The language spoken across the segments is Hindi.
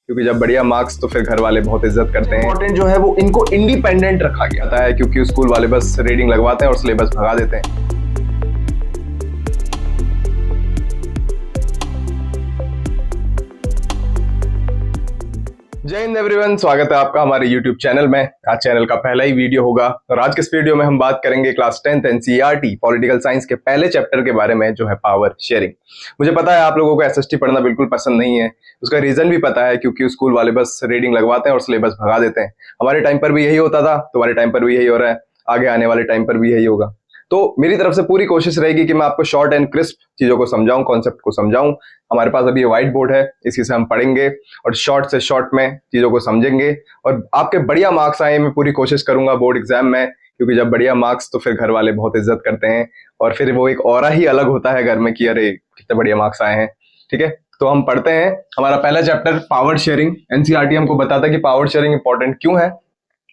क्योंकि जब बढ़िया मार्क्स तो फिर घर वाले बहुत इज्जत करते हैं। इंपॉर्टेंट जो है वो इनको इंडिपेंडेंट रखा गया है क्योंकि स्कूल वाले बस रीडिंग लगवाते हैं और सिलेबस भगा देते हैं। जय हिंद एवरीवन, स्वागत है आपका हमारे YouTube चैनल में। आज चैनल का पहला ही वीडियो होगा और आज के इस वीडियो में हम बात करेंगे class 10th NCERT political science के पहले चैप्टर के बारे में, जो है पावर शेयरिंग। मुझे पता है आप लोगों को एसएसटी पढ़ना बिल्कुल पसंद नहीं है, उसका रीजन भी पता है क्योंकि स्कूल वाले बस रीडिंग लगवाते हैं और सिलेबस भगा देते हैं। हमारे टाइम पर भी यही होता था, तुम्हारे टाइम पर भी यही हो रहा है, आगे आने वाले टाइम पर भी यही होगा। तो मेरी तरफ से पूरी कोशिश रहेगी कि मैं आपको शॉर्ट एंड क्रिस्प चीजों को समझाऊं, कॉन्सेप्ट को समझाऊं। हमारे पास अभी ये व्हाइट बोर्ड है, इसी से हम पढ़ेंगे और शॉर्ट से शॉर्ट में चीजों को समझेंगे और आपके बढ़िया मार्क्स आए, मैं पूरी कोशिश करूंगा बोर्ड एग्जाम में, क्योंकि जब बढ़िया मार्क्स तो फिर घर वाले बहुत इज्जत करते हैं और फिर वो एक ऑरा ही अलग होता है घर में कि अरे कितने बढ़िया मार्क्स आए हैं। ठीक है, तो हम पढ़ते हैं हमारा पहला चैप्टर पावर शेयरिंग। एनसीईआरटी हमको बताता है कि पावर शेयरिंग इंपॉर्टेंट क्यों है।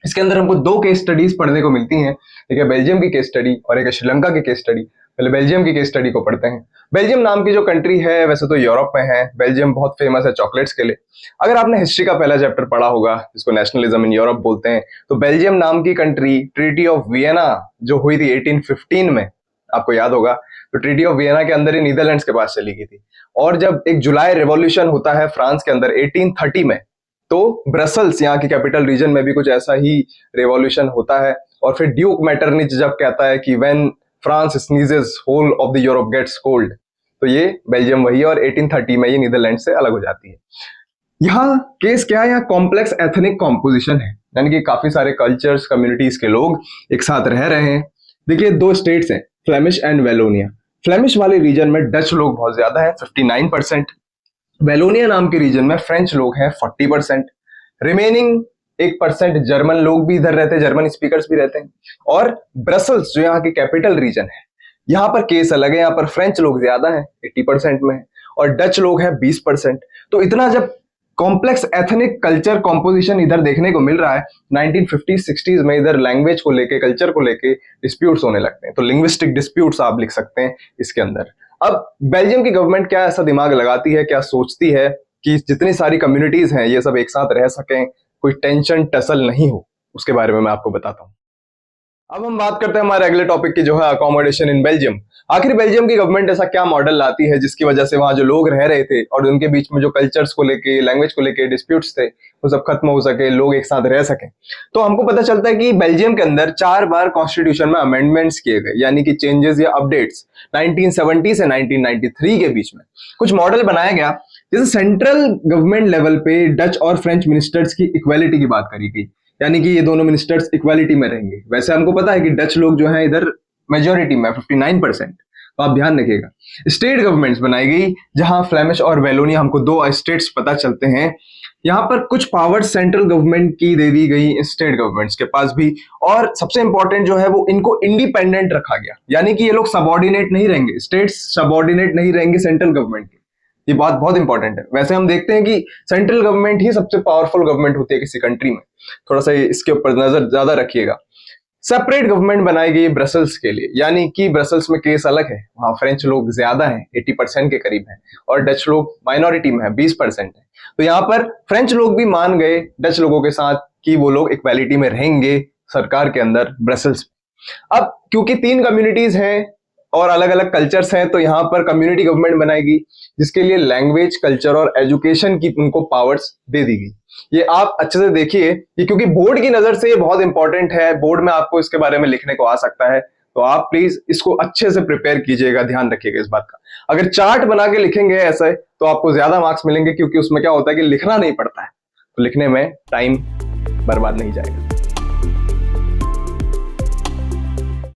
इसके अंदर हमको दो केस स्टडीज पढ़ने को मिलती हैं, एक है बेल्जियम की केस स्टडी और एक है श्रीलंका की केस स्टडी। पहले बेल्जियम की केस स्टडी को पढ़ते हैं। बेल्जियम नाम की जो कंट्री है वैसे तो यूरोप में है। बेल्जियम बहुत फेमस है चॉकलेट्स के लिए। अगर आपने हिस्ट्री का पहला चैप्टर पढ़ा होगा जिसको नेशनलिज्म इन यूरोप बोलते हैं, तो बेल्जियम नाम की कंट्री ट्रीटी ऑफ वियना जो हुई थी 1815 में, आपको याद होगा, तो ट्रीटी ऑफ वियना के अंदर ही नीदरलैंड्स के पास चली गई थी। और जब एक जुलाई रेवोल्यूशन होता है फ्रांस के अंदर 1830 में, तो ब्रसल्स यहाँ की कैपिटल रीजन में भी कुछ ऐसा ही रेवोल्यूशन होता है। और फिर ड्यूक मेटरनिच जब कहता है कि when France sneezes whole of the Europe gets cold, तो ये बेल्जियम वही है और 1830 में ये नीदरलैंड से अलग हो जाती है। यहाँ केस क्या है, यहाँ कॉम्प्लेक्स एथनिक कॉम्पोजिशन है, यानी कि काफी सारे कल्चर्स कम्युनिटीज के लोग एक साथ रह रहे हैं। देखिए दो स्टेट्स हैं, फ्लेमिश एंड वेलोनिया। फ्लेमिश वाले रीजन में डच लोग बहुत ज्यादा है 59%। वेलोनिया नाम के रीजन में फ्रेंच लोग हैं 40%। रिमेनिंग 1% जर्मन लोग भी इधर रहते हैं, जर्मन स्पीकर्स भी रहते हैं। और ब्रसल्स जो यहाँ की कैपिटल रीजन है, यहाँ पर केस अलग है, यहाँ पर फ्रेंच लोग ज्यादा हैं 80% में है और डच लोग हैं 20%। तो इतना जब कॉम्प्लेक्स एथनिक कल्चर कॉम्पोजिशन इधर देखने को मिल रहा है, 1950-60s में इधर लैंग्वेज को लेके, कल्चर को लेके डिस्प्यूट्स होने लगते हैं। तो लिंग्विस्टिक डिस्प्यूट्स आप लिख सकते हैं इसके अंदर। अब बेल्जियम की गवर्नमेंट क्या ऐसा दिमाग लगाती है, क्या सोचती है कि जितनी सारी कम्युनिटीज हैं ये सब एक साथ रह सकें, कोई टेंशन टसल नहीं हो, उसके बारे में मैं आपको बताता हूं। अब हम बात करते हैं हमारे अगले टॉपिक की, जो है अकोमोडेशन इन बेल्जियम। आखिर बेल्जियम की गवर्नमेंट ऐसा क्या मॉडल लाती है जिसकी वजह से वहां जो लोग रह रहे थे और उनके बीच में जो कल्चर्स को लेके, लैंग्वेज को लेके डिस्प्यूट्स थे, वो सब खत्म हो सके, लोग एक साथ रह सके। तो हमको पता चलता है कि बेल्जियम के अंदर 4 बार कॉन्स्टिट्यूशन में अमेंडमेंट्स किए गए, यानी कि चेंजेस या अपडेट्स। 1970 से 1993 के बीच में कुछ मॉडल बनाया गया, जैसे सेंट्रल गवर्नमेंट लेवल पे डच और फ्रेंच मिनिस्टर्स की इक्वालिटी की बात करी गई, यानी कि ये दोनों मिनिस्टर्स इक्वालिटी में रहेंगे। वैसे हमको पता है कि डच लोग जो हैं इधर मेजोरिटी में 59%, तो आप ध्यान रखिएगा। स्टेट गवर्नमेंट्स बनाई गई, जहां फ्लेमिश और वेलोनिया, हमको 2 स्टेट्स पता चलते हैं। यहाँ पर कुछ पावर सेंट्रल गवर्नमेंट की दे दी गई स्टेट गवर्नमेंट्स के पास भी, और सबसे इंपॉर्टेंट जो है वो इनको इंडिपेंडेंट रखा गया, यानी कि ये लोग सबऑर्डिनेट नहीं रहेंगे, स्टेट्स सबऑर्डिनेट नहीं रहेंगे सेंट्रल गवर्नमेंट के। ये बात बहुत इंपॉर्टेंट है। वैसे हम देखते हैं कि सेंट्रल गवर्नमेंट ही सबसे पावरफुल गवर्नमेंट होती है किसी कंट्री में, थोड़ा सा इसके ऊपर नजर ज्यादा रखिएगा। सेपरेट गवर्नमेंट बनाई गई ब्रसल्स के लिए, यानी कि ब्रसल्स में केस अलग है, वहां फ्रेंच लोग ज्यादा हैं 80% के करीब हैं और डच लोग माइनॉरिटी में है 20% है। तो यहाँ पर फ्रेंच लोग भी मान गए डच लोगों के साथ कि वो लोग इक्वालिटी में रहेंगे सरकार के अंदर ब्रसल्स में। अब क्योंकि 3 कम्युनिटीज हैं और अलग अलग कल्चर्स हैं, तो यहाँ पर कम्युनिटी गवर्नमेंट बनाएगी जिसके लिए लैंग्वेज, कल्चर और एजुकेशन की उनको पावर्स दे दी गई। ये आप अच्छे से देखिए कि क्योंकि बोर्ड की नजर से ये बहुत इंपॉर्टेंट है, बोर्ड में आपको इसके बारे में लिखने को आ सकता है, तो आप प्लीज इसको अच्छे से प्रिपेयर कीजिएगा, ध्यान रखिएगा इस बात का। अगर चार्ट बना के लिखेंगे ऐसे तो आपको ज्यादा मार्क्स मिलेंगे, क्योंकि उसमें क्या होता है कि लिखना नहीं पड़ता है, तो लिखने में टाइम बर्बाद नहीं जाएगा।